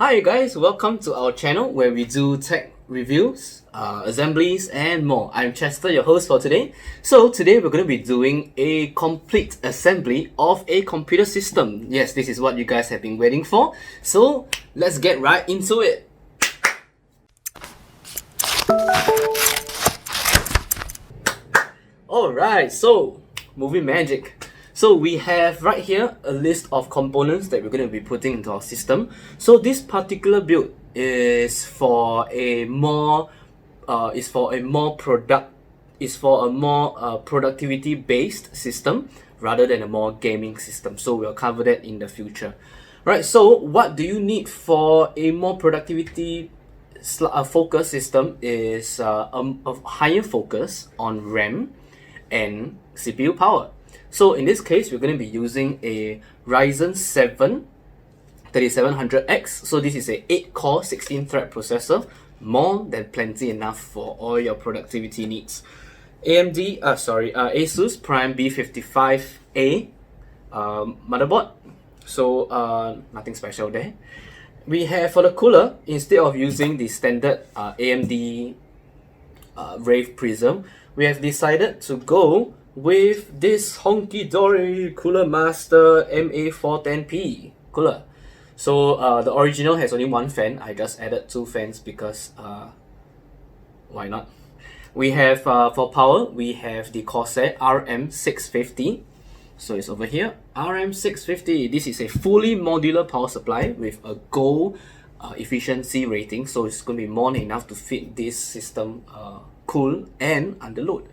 Hi guys, welcome to our channel where we do tech reviews, assemblies and more. I'm Chester, your host for today. So today we're going to be doing a complete assembly of a computer system. Yes, this is what you guys have been waiting for. So let's get right into it. Alright, so movie magic. So we have right here a list of components that we're going to be putting into our system. So this particular build is for a more productivity based system rather than a more gaming system. So we'll cover that in the future. Right, so what do you need for a more productivity focus system is a higher focus on RAM and CPU power. So in this case, we're going to be using a Ryzen 7 3700X. So this is a 8-core 16-thread processor, more than plenty enough for all your productivity needs. Asus Prime B55A motherboard. So nothing special there. We have for the cooler, instead of using the standard AMD Rave Prism, we have decided to go with this honky dory Cooler Master MA410P cooler. So the original has only one fan. I just added two fans because why not? We have for power, we have the Corsair RM650. So it's over here, RM650. This is a fully modular power supply with a gold efficiency rating. So it's going to be more than enough to fit this system cool and under load.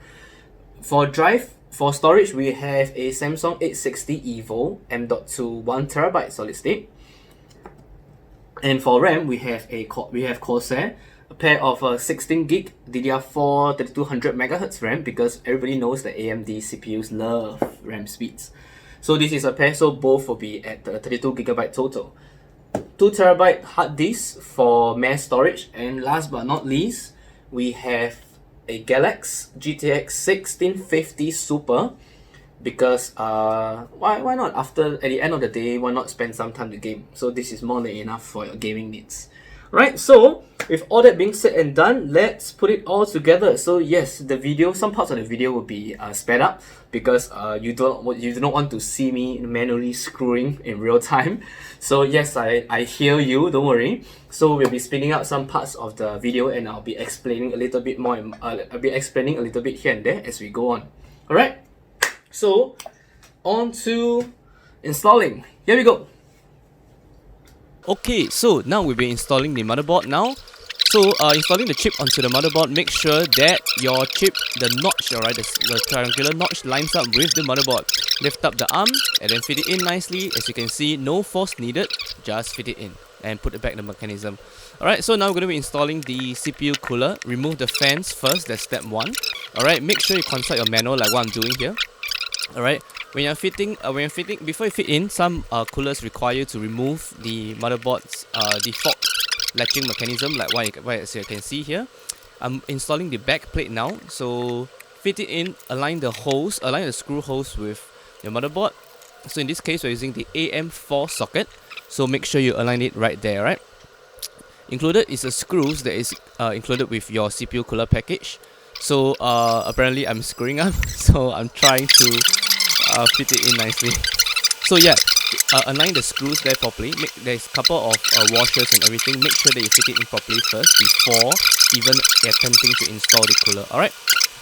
For storage, we have a Samsung 860 EVO M.2 1TB solid state. And for RAM, we have Corsair, a pair of 16GB DDR4 3200 MHz RAM, because everybody knows that AMD CPUs love RAM speeds. So this is a pair, so both will be at 32GB total. 2TB hard disk for mass storage, and last but not least, we have a Galaxy GTX 1650 Super, because why not? At the end of the day, why not spend some time to game? So this is more than enough for your gaming needs. Right, so with all that being said and done, let's put it all together. So yes, some parts of the video will be sped up because you do not want to see me manually screwing in real time. So yes, I hear you, don't worry. So we'll be speeding up some parts of the video, and I'll be explaining a little bit more. I'll be explaining a little bit here and there as we go on. All right. So on to installing. Here we go. Okay, so now we'll be installing the motherboard now. So installing the chip onto the motherboard, make sure that your chip, the notch, alright, the triangular notch lines up with the motherboard. Lift up the arm and then fit it in nicely. As you can see, no force needed, just fit it in and put it back in the mechanism. Alright, so now we're going to be installing the CPU cooler. Remove the fans first, that's step 1. Alright, make sure you consult your manual like what I'm doing here. Alright, before you fit in, some coolers require you to remove the motherboard's default latching mechanism, like as you can see here. I'm installing the back plate now, so fit it in, align the screw holes with your motherboard. So in this case, we're using the AM4 socket, so make sure you align it right there, right? Included is the screws that is included with your CPU cooler package. So apparently I'm screwing up, so I'm trying to fit it in nicely. So yeah, align the screws there properly. There's a couple of washers and everything. Make sure that you fit it in properly first before even attempting to install the cooler. Alright.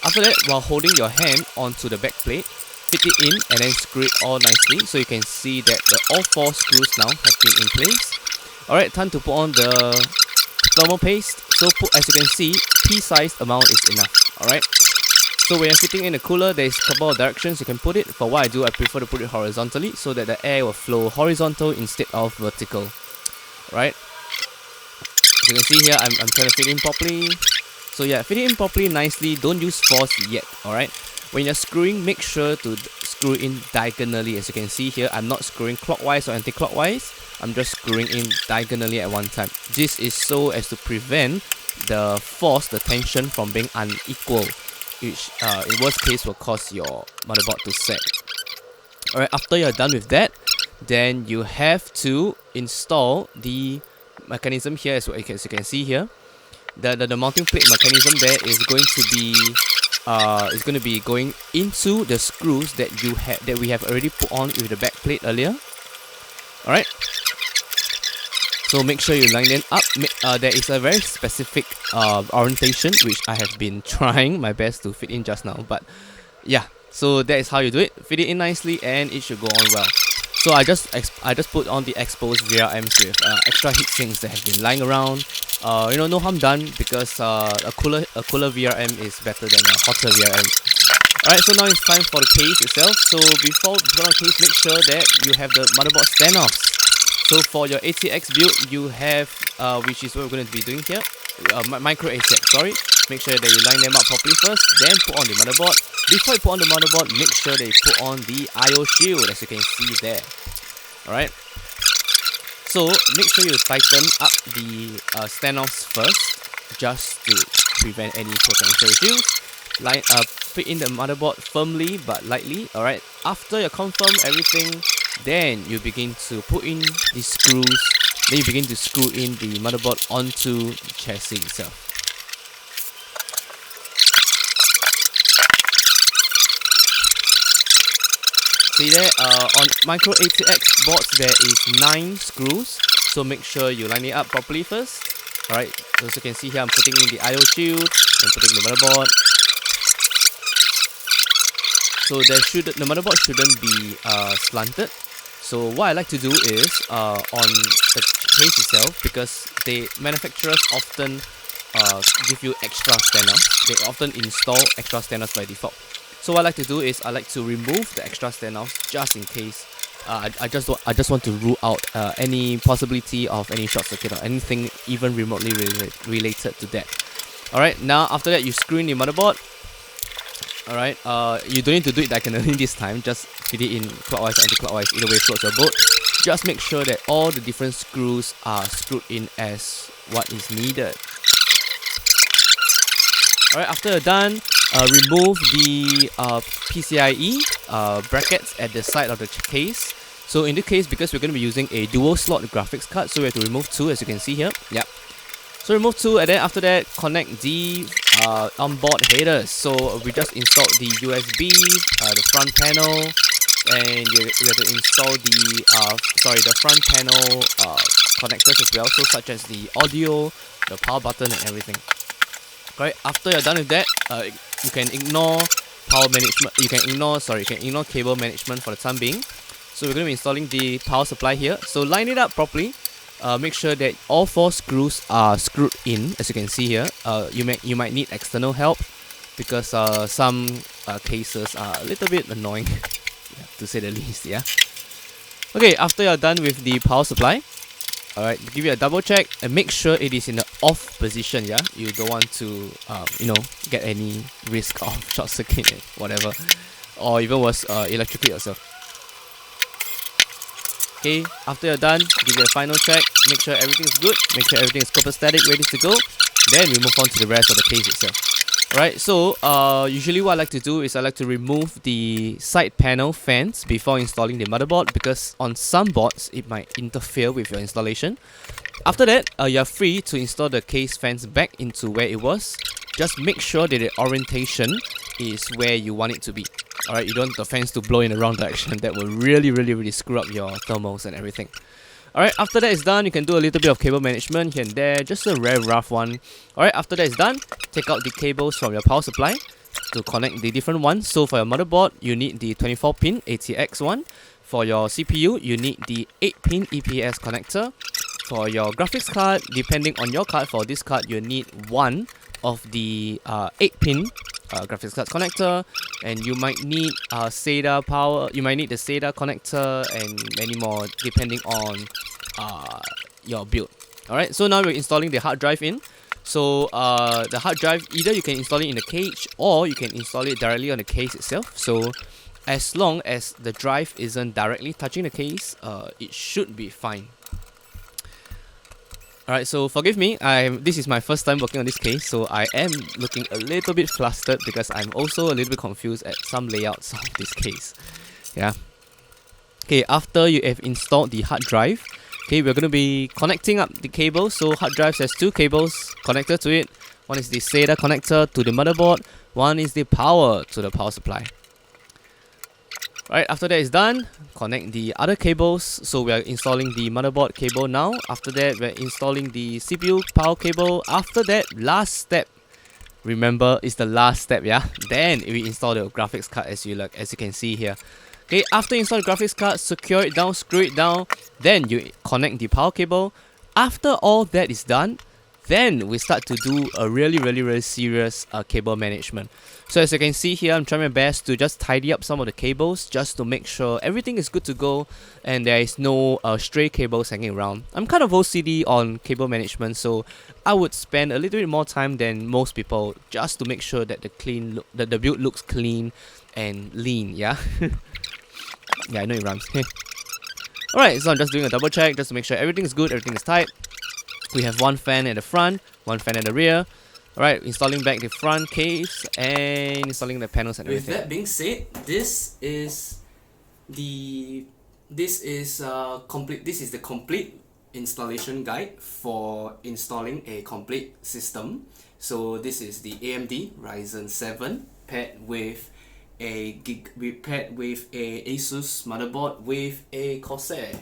After that, while holding your hand onto the back plate, fit it in and then screw it all nicely. So you can see that all 4 screws now have been in place. Alright, time to put on the thermal paste. So as you can see, pea-sized amount is enough. Alright. So when you're fitting in the cooler, there's a couple of directions you can put it. For what I do, I prefer to put it horizontally so that the air will flow horizontal instead of vertical. Right? As you can see here, I'm trying to fit in properly. So yeah, fit it in properly nicely. Don't use force yet. Alright? When you're screwing, make sure to screw in diagonally. As you can see here, I'm not screwing clockwise or anti-clockwise. I'm just screwing in diagonally at one time. This is so as to prevent the force, the tension from being unequal, which in worst case will cause your motherboard to sag. Alright, after you're done with that, then you have to install the mechanism here, as you can see here, the mounting plate mechanism there is going to be going into the screws that we have already put on with the back plate earlier. All right. So make sure you line them up. There is a very specific orientation which I have been trying my best to fit in just now, but yeah. So that is how you do it. Fit it in nicely, and it should go on well. So I just put on the exposed VRMs with extra heat sinks that have been lying around. No harm done, because a cooler VRM is better than a hotter VRM. Alright, so now it's time for the case itself. So before the case, make sure that you have the motherboard standoffs. So for your ATX build, you have, which is what we're going to be doing here, micro ATX, sorry. Make sure that you line them up properly first, then put on the motherboard. Before you put on the motherboard, make sure that you put on the IO shield, as you can see there. Alright. So make sure you tighten up the standoffs first, just to prevent any potential issues. Fit in the motherboard firmly but lightly. Alright. After you confirm everything, then you begin to put in the screws. Then you begin to screw in the motherboard onto the chassis itself. See there, on micro ATX boards there is 9 screws, so make sure you line it up properly first. Alright, so as you can see here, I'm putting in the IO shield and putting the motherboard. So the motherboard shouldn't be slanted. So what I like to do is, on the case itself, because the manufacturers often give you extra standoffs, they often install extra standoffs by default. So what I like to do is I like to remove the extra standoffs just in case. I just want to rule out any possibility of any short circuit or anything even remotely related to that. Alright, now after that you screw in the motherboard. Alright, you don't need to do it diagonally this time, just fit it in clockwise or anti-clockwise, either way floats your boat. Just make sure that all the different screws are screwed in as what is needed. Alright, after you're done, remove the PCIe brackets at the side of the case. So in this case, because we're going to be using a dual slot graphics card, so we have to remove 2, as you can see here. Yep. So remove 2, and then after that connect the onboard headers. So we just installed the USB, the front panel, and you have to install the front panel connectors as well, so such as the audio, the power button, and everything. Right, after you're done with that, you can ignore power management. You can ignore cable management for the time being. So we're going to be installing the power supply here. So line it up properly. Make sure that all 4 screws are screwed in, as you can see here. You might need external help, because some cases are a little bit annoying, yeah, to say the least. Yeah. Okay, after you're done with the power supply, alright, give it a double check and make sure it is in the off position. Yeah, you don't want to get any risk of short circuit, whatever, or even worse, electrocute yourself. Okay, after you're done, give it a final check, make sure everything is good, make sure everything is copacetic, ready to go. Then we move on to the rest of the case itself. Alright, so usually what I like to do is I like to remove the side panel fans before installing the motherboard, because on some boards it might interfere with your installation. After that, you are free to install the case fans back into where it was. Just make sure that the orientation is where you want it to be. Alright, you don't want the fans to blow in the wrong direction. That will really screw up your thermals and everything. Alright, after that is done, you can do a little bit of cable management here and there, just a very rough one. Alright, after that is done, take out the cables from your power supply to connect the different ones. So for your motherboard, you need the 24-pin ATX one. For your CPU, you need the 8-pin EPS connector. For your graphics card, depending on your card, for this card, you need one of the 8-pin graphics card connector, and you might need SATA power. You might need the SATA connector and many more, depending on your build. Alright, so now we're installing the hard drive in. So the hard drive, either you can install it in the cage or you can install it directly on the case itself. So as long as the drive isn't directly touching the case, it should be fine. Alright, so forgive me, this is my first time working on this case, so I am looking a little bit flustered because I'm also a little bit confused at some layouts of this case. Yeah. Okay, after you have installed the hard drive, Okay, we're gonna be connecting up the cables. So hard drive has two cables connected to it. One is the SATA connector to the motherboard. One is the power to the power supply. Right, after that is done, connect the other cables. So we are installing the motherboard cable now. After that, we're installing the CPU power cable. After that, last step. Remember, it's the last step, yeah? Then we install the graphics card as you can see here. Okay, after install the graphics card, secure it down, screw it down. Then you connect the power cable. After all that is done, then we start to do a really serious cable management. So as you can see here, I'm trying my best to just tidy up some of the cables just to make sure everything is good to go and there is no stray cables hanging around. I'm kind of OCD on cable management, so I would spend a little bit more time than most people just to make sure that the build looks clean and lean, yeah? Yeah, I know it rhymes. Alright, so I'm just doing a double check just to make sure everything is good, everything is tight. We have one fan at the front, one fan at the rear. Alright, installing back the front case and installing the panels and everything. With that being said, this is the complete installation guide for installing a complete system. So this is the AMD Ryzen 7 paired with a Asus motherboard with a Corsair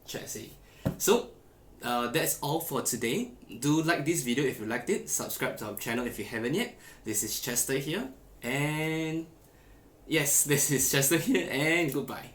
chassis. So that's all for today. Do like this video if you liked it. Subscribe to our channel if you haven't yet. This is Chester here, and yes, this is Chester here, and goodbye.